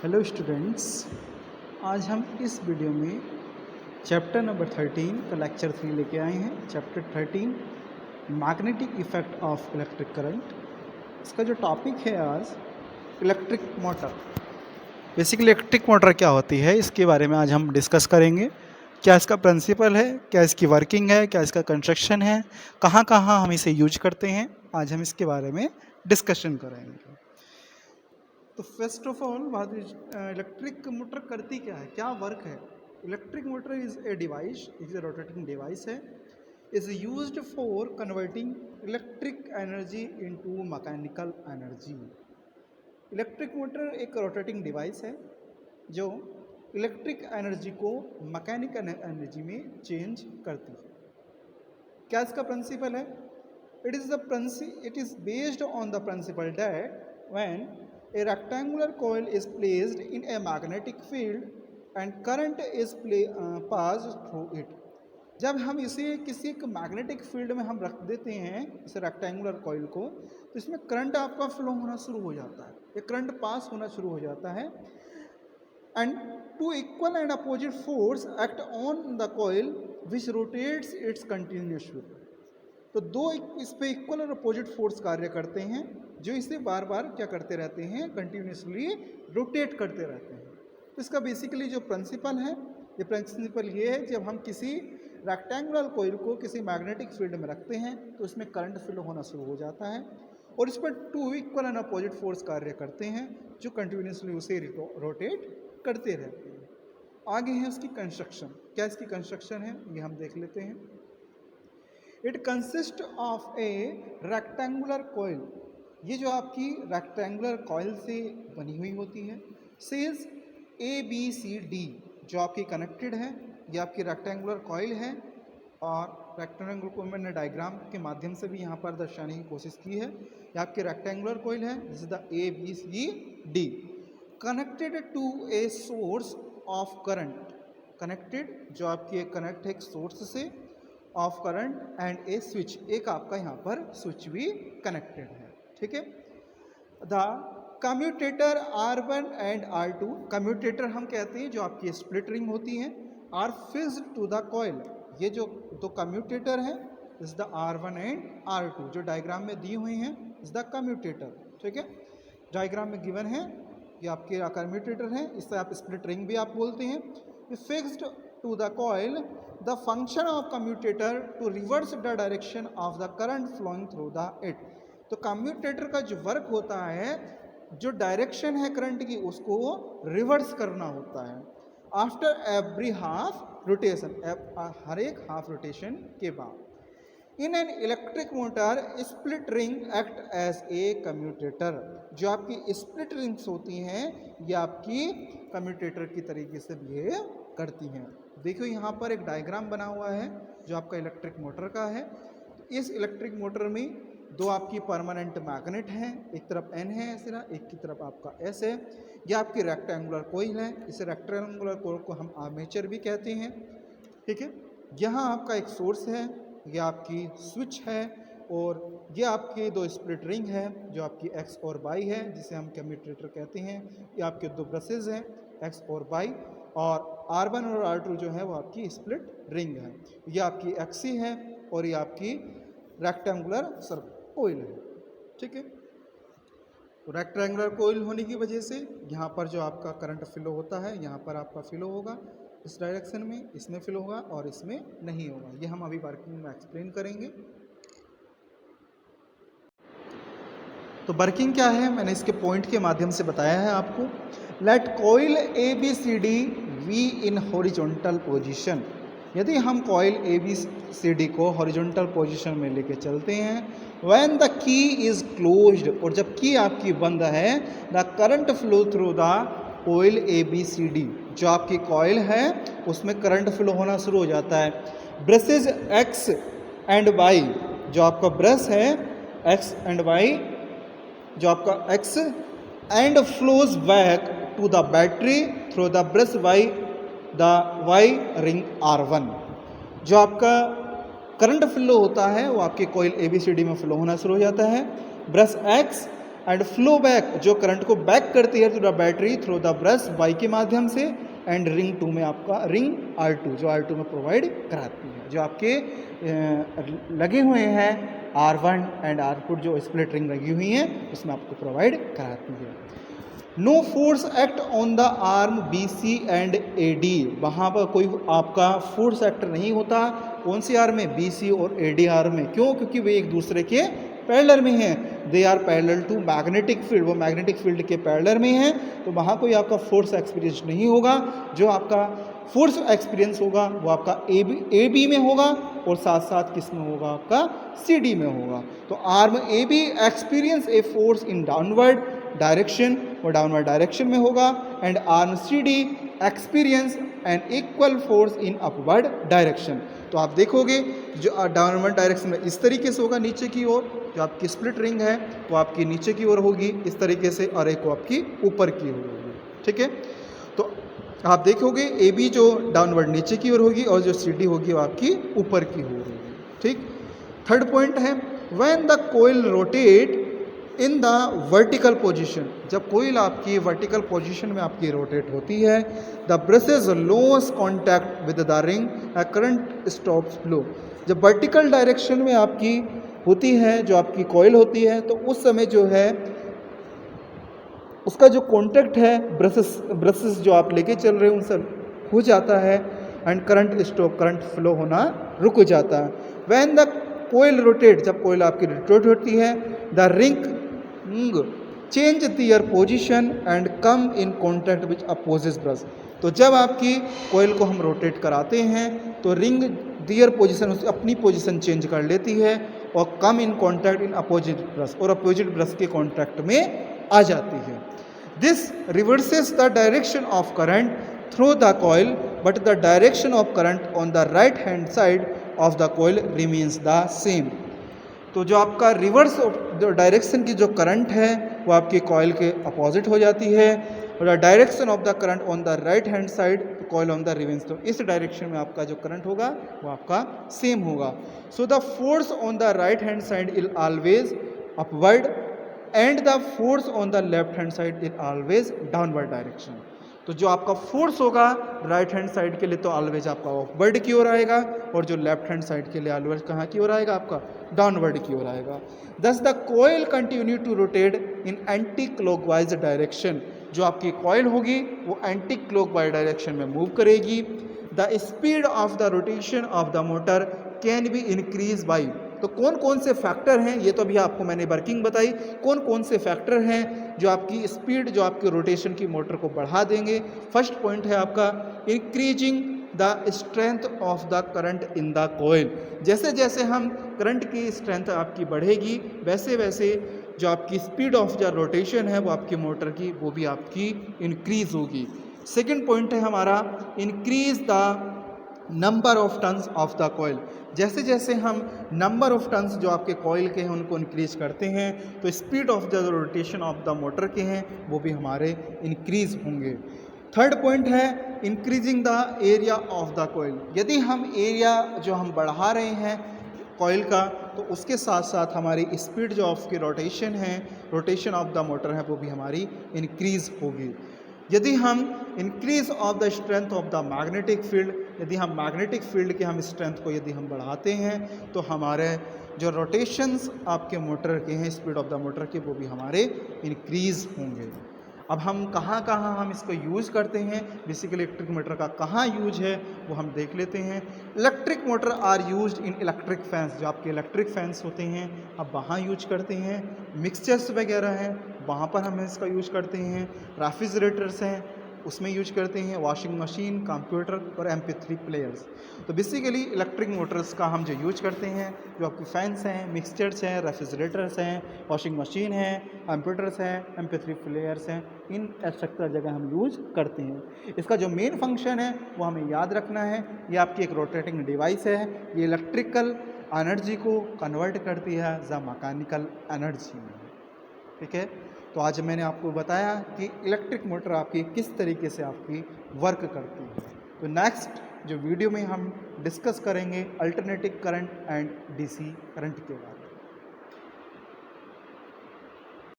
Hello students, आज हम इस वीडियो में चैप्टर नंबर 13 का लेक्चर 3 लेके आए हैं। Chapter 13 magnetic effect of electric current. इसका जो टॉपिक है आज electric motor. Basically electric motor क्या होती है, इसके बारे में आज हम डिस्कस करेंगे। क्या इसका प्रिंसिपल है, क्या इसकी वर्किंग है, क्या इसका कंस्ट्रक्शन है, कहाँ कहाँ हम इसे यूज करते हैं, आज हम इसके बारे में डिस्कशन करेंगे। तो फर्स्ट ऑफ ऑल बात इलेक्ट्रिक मोटर करती क्या है, क्या वर्क है। Electric motor is a device, is a rotating device है, is used for converting electric energy into mechanical energy. Electric motor एक रोटेटिंग डिवाइस है जो इलेक्ट्रिक एनर्जी को मैकेनिकल एनर्जी में चेंज करती है। क्या इसका प्रिंसिपल है? It is based on the principle that when a rectangular coil is placed in a magnetic field and current is passed through it। जब हम इसे किसी एक मैग्नेटिक फील्ड में हम रख देते हैं इस रेक्टेंगुलर कॉइल को, तो इसमें करंट आपका फ्लो होना शुरू हो जाता है, ये करंट पास होना शुरू हो जाता है। And two equal and opposite force act on the coil which rotates its continuously. तो दो इस पे इक्वल और अपोजिट फोर्स कार्य करते हैं जो इसे बार बार क्या करते रहते हैं, कंटिन्यूसली रोटेट करते रहते हैं। तो इसका बेसिकली जो प्रिंसिपल है, ये प्रिंसिपल ये है, जब हम किसी रेक्टेंगुलर कॉइल को किसी मैग्नेटिक फील्ड में रखते हैं तो इसमें करंट फ्लो होना शुरू हो जाता है और इस पर two equal and opposite force कार्य करते हैं जो कंटिन्यूसली उसे रोटेट करते रहते हैं। आगे है उसकी कंस्ट्रक्शन। क्या इसकी कंस्ट्रक्शन है ये हम देख लेते हैं। It consist of A rectangular coil, ये जो आपकी रेक्टेंगुलर कॉइल से बनी हुई होती है। सेज ABCD जो आपकी कनेक्टेड है, ये आपकी रेक्टेंगुलर कॉइल है और रेक्टेंगुलर को मैंने डायग्राम के माध्यम से भी यहाँ पर दर्शाने की कोशिश की है। ये आपकी रेक्टेंगुलर कॉइल है, this is the ABCD connected to a source of current. Connected जो आपकी कनेक्ट है एक सोर्स से of current and a switch, एक आपका यहाँ पर स्विच भी कनेक्टेड है, ठीक है। The commutator R1 and R2, commutator हम कहते हैं जो आपकी स्प्लिट रिंग होती हैं, are fixed to the coil. ये जो दो कम्यूटेटर हैं is the R1 and R2 जो डायग्राम में दी हुई हैं, इज द कम्यूटेटर, ठीक है। डायग्राम में गिवन है ये आपके कम्यूटेटर हैं, इससे आप स्प्लिट रिंग भी आप बोलते हैं। Fixed to the coil, the function of commutator to reverse the direction of the current flowing through the it. तो कम्यूटेटर का जो वर्क होता है, जो डायरेक्शन है करंट की उसको रिवर्स करना होता है आफ्टर एवरी हाफ रोटेशन, हर एक हाफ रोटेशन के बाद। In an electric motor split ring act as a commutator, जो आपकी स्प्लिट रिंग्स होती हैं ये आपकी कम्यूटेटर की तरीके से बिहेव करती हैं। देखो यहाँ पर एक डायग्राम बना हुआ है जो आपका इलेक्ट्रिक मोटर का है। इस इलेक्ट्रिक मोटर में दो आपकी परमानेंट मैग्नेट हैं, एक तरफ N है ऐसे ना, एक की तरफ आपका S है। यह आपकी रेक्टेंगुलर कॉइल है, इस रेक्टेंगुलर कॉइल को हम आर्मेचर भी कहते हैं, ठीक है। यहाँ आपका एक सोर्स है, यह आपकी स्विच है और ये आपके दो स्प्लिट रिंग है जो आपकी X और Y है, जिसे हम कम्यूटेटर कहते हैं। ये आपके दो ब्रशेज हैं X और Y, और R1 और R2 जो है वो आपकी स्प्लिट रिंग है। ये आपकी XC है और ये आपकी रेक्टेंगुलर कोइल है, ठीक है। तो रेक्टेंगुलर कोइल होने की वजह से यहाँ पर जो आपका करंट फ्लो होता है, यहाँ पर आपका फ्लो होगा इस डायरेक्शन में, इसमें फ्लो होगा और इसमें नहीं होगा। ये हम अभी वर्किंग में एक्सप्लेन करेंगे। तो वर्किंग क्या है मैंने इसके पॉइंट के माध्यम से बताया है आपको। Let coil ABCD be in horizontal position. यदि हम कॉइल ABCD को हॉरिजॉन्टल पोजीशन में लेके चलते हैं, when the key is closed, और जब की आपकी बंद है, the current flow through the coil ABCD, जो आपकी कॉइल है उसमें करंट फ्लो होना शुरू हो जाता है। ब्रशेज X एंड Y, जो आपका ब्रश है X एंड Y, जो आपका X and flows back to the battery through the brush Y, the Y ring R1। जो आपका करंट फ्लो होता है वो आपके कॉइल ABCD में फ्लो होना शुरू हो जाता है। Brush X and flow back, जो करंट को बैक करती है to the battery through the brush Y के माध्यम से, एंड रिंग 2 में आपका रिंग R2 जो R2 में प्रोवाइड कराती है, जो आपके लगे हुए हैं R1 एंड R2 जो स्प्लिट रिंग लगी हुई हैं उसमें आपको प्रोवाइड कराती है। No force act on the arm BC and AD, वहाँ पर कोई आपका फोर्स एक्ट नहीं होता, कौन सी आर्म में, BC और AD आर्म में। क्यों? क्योंकि वे एक दूसरे के पैरेलल में हैं, they are parallel to magnetic field, वो मैग्नेटिक फील्ड के पैरेलल में हैं, तो वहाँ कोई आपका फोर्स एक्सपीरियंस नहीं होगा। जो आपका फोर्स एक्सपीरियंस होगा वो आपका AB में होगा और साथ साथ किस में होगा, आपका CD में होगा। तो arm AB experience a force in downward direction, वो डाउनवर्ड डायरेक्शन में होगा, and arm CD experience an equal force in upward direction. तो आप देखोगे जो डाउनवर्ड डायरेक्शन में इस तरीके से होगा नीचे की ओर, जो आपकी स्प्लिट रिंग है वो आपकी नीचे की ओर होगी इस तरीके से, और एक को आपकी ऊपर की ओर होगी। ठीक है, तो आप देखोगे AB जो डाउनवर्ड नीचे की ओर होगी और जो CD होगी वो आपकी ऊपर की ओर होगी। ठीक, थर्ड पॉइंट है when the coil rotate in the vertical position, जब कोइल आपकी वर्टिकल पोजीशन में आपकी रोटेट होती है, the brushes loss contact with the ring, current stops flow. जब वर्टिकल डायरेक्शन में आपकी होती है, जो आपकी कॉइल होती है, तो उस समय जो है उसका जो कॉन्टैक्ट है ब्रशेस जो आप लेके चल रहे हो उनसे हो जाता है, and current stop, current flow होना रुक जाता है। व्हेन द कोइल रोटेट, जब कोइल आपकी रोटेट होती है, the ring change their position and come in contact which opposite brush. तो जब आपकी कोइल को हम रोटेट कराते हैं तो रिंग दियर पोजीशन, उसकी अपनी पोजीशन चेंज कर लेती है और come in contact in opposite brush, और अपोजिट ब्रश के कॉन्टैक्ट में आ जाती है। This reverses the direction of current through the coil, but the direction of current on the right hand side of the coil remains the same. तो जो आपका reverse जो डायरेक्शन की जो करंट है वो आपकी कॉइल के अपोजिट हो जाती है, और the direction of the current on the right hand side coil on the remains, तो इस डायरेक्शन में आपका जो करंट होगा वो आपका सेम होगा। So the force on the right hand side is always upward and the force on the left hand side is always downward direction. तो जो आपका फोर्स होगा राइट हैंड साइड के लिए तो ऑलवेज आपका अपवर्ड की ओर आएगा, और जो लेफ्ट हैंड साइड के लिए ऑलवेज कहाँ की ओर आएगा, आपका डाउनवर्ड की ओर आएगा। Thus the coil continue to rotate in anti clockwise direction, जो आपकी कॉइल होगी वो एंटी क्लॉकवाइज डायरेक्शन में मूव करेगी। The speed of the rotation of the motor can be increase by, तो कौन कौन से फैक्टर हैं, ये तो अभी आपको मैंने वर्किंग बताई, कौन कौन से फैक्टर हैं जो आपकी स्पीड, जो आपके रोटेशन की मोटर को बढ़ा देंगे। फर्स्ट पॉइंट है आपका increasing the strength of the current in the coil. जैसे जैसे हम करंट की स्ट्रेंथ आपकी बढ़ेगी वैसे वैसे जो आपकी स्पीड ऑफ द रोटेशन है वो आपकी मोटर की वो भी आपकी इंक्रीज होगी। सेकेंड पॉइंट है हमारा increase the number of turns of the coil. जैसे जैसे हम नंबर ऑफ टर्न्स जो आपके कॉइल के हैं उनको इंक्रीज करते हैं तो speed of the rotation of the motor के हैं वो भी हमारे इंक्रीज होंगे। थर्ड पॉइंट है increasing the area of the coil. यदि हम एरिया जो हम बढ़ा रहे हैं कॉइल का तो उसके साथ साथ हमारी स्पीड जो ऑफ की रोटेशन है, रोटेशन ऑफ द मोटर है वो भी हमारी इंक्रीज होगी। यदि हम increase of the strength of the magnetic field, यदि हम मैग्नेटिक फील्ड के हम स्ट्रेंथ को यदि हम बढ़ाते हैं तो हमारे जो रोटेशंस आपके मोटर के हैं, स्पीड ऑफ द मोटर के वो भी हमारे इंक्रीज होंगे। अब हम कहाँ कहाँ हम इसको यूज़ करते हैं, बेसिकली इलेक्ट्रिक मोटर का कहाँ यूज है वो हम देख लेते हैं। Electric motor are used in electric fans, जो आपके इलेक्ट्रिक फैंस होते हैं अब वहाँ यूज करते हैं। मिक्सचर्स वगैरह हैं वहाँ पर हम इसका यूज करते हैं। रेफ्रिजरेटर्स हैं उसमें यूज करते हैं। वॉशिंग मशीन, कंप्यूटर और MP3 प्लेयर्स। तो बेसिकली इलेक्ट्रिक मोटर्स का हम जो यूज करते हैं जो आपके फैंस हैं, मिक्सचर्स हैं, रेफ्रिजरेटर्स हैं, वॉशिंग मशीन है, कंप्यूटर्स हैं, MP3 प्लेयर्स हैं, इन एक्सेट्रा जगह हम यूज करते हैं। इसका जो मेन फंक्शन है वो हमें याद रखना है, ये आपकी एक रोटेटिंग डिवाइस है, ये इलेक्ट्रिकल एनर्जी को कन्वर्ट करती है द मैकेनिकल एनर्जी में। ठीक है, तो आज मैंने आपको बताया कि इलेक्ट्रिक मोटर आपकी किस तरीके से आपकी वर्क करती है। तो नेक्स्ट जो वीडियो में हम डिस्कस करेंगे alternating current and DC current के बारे में।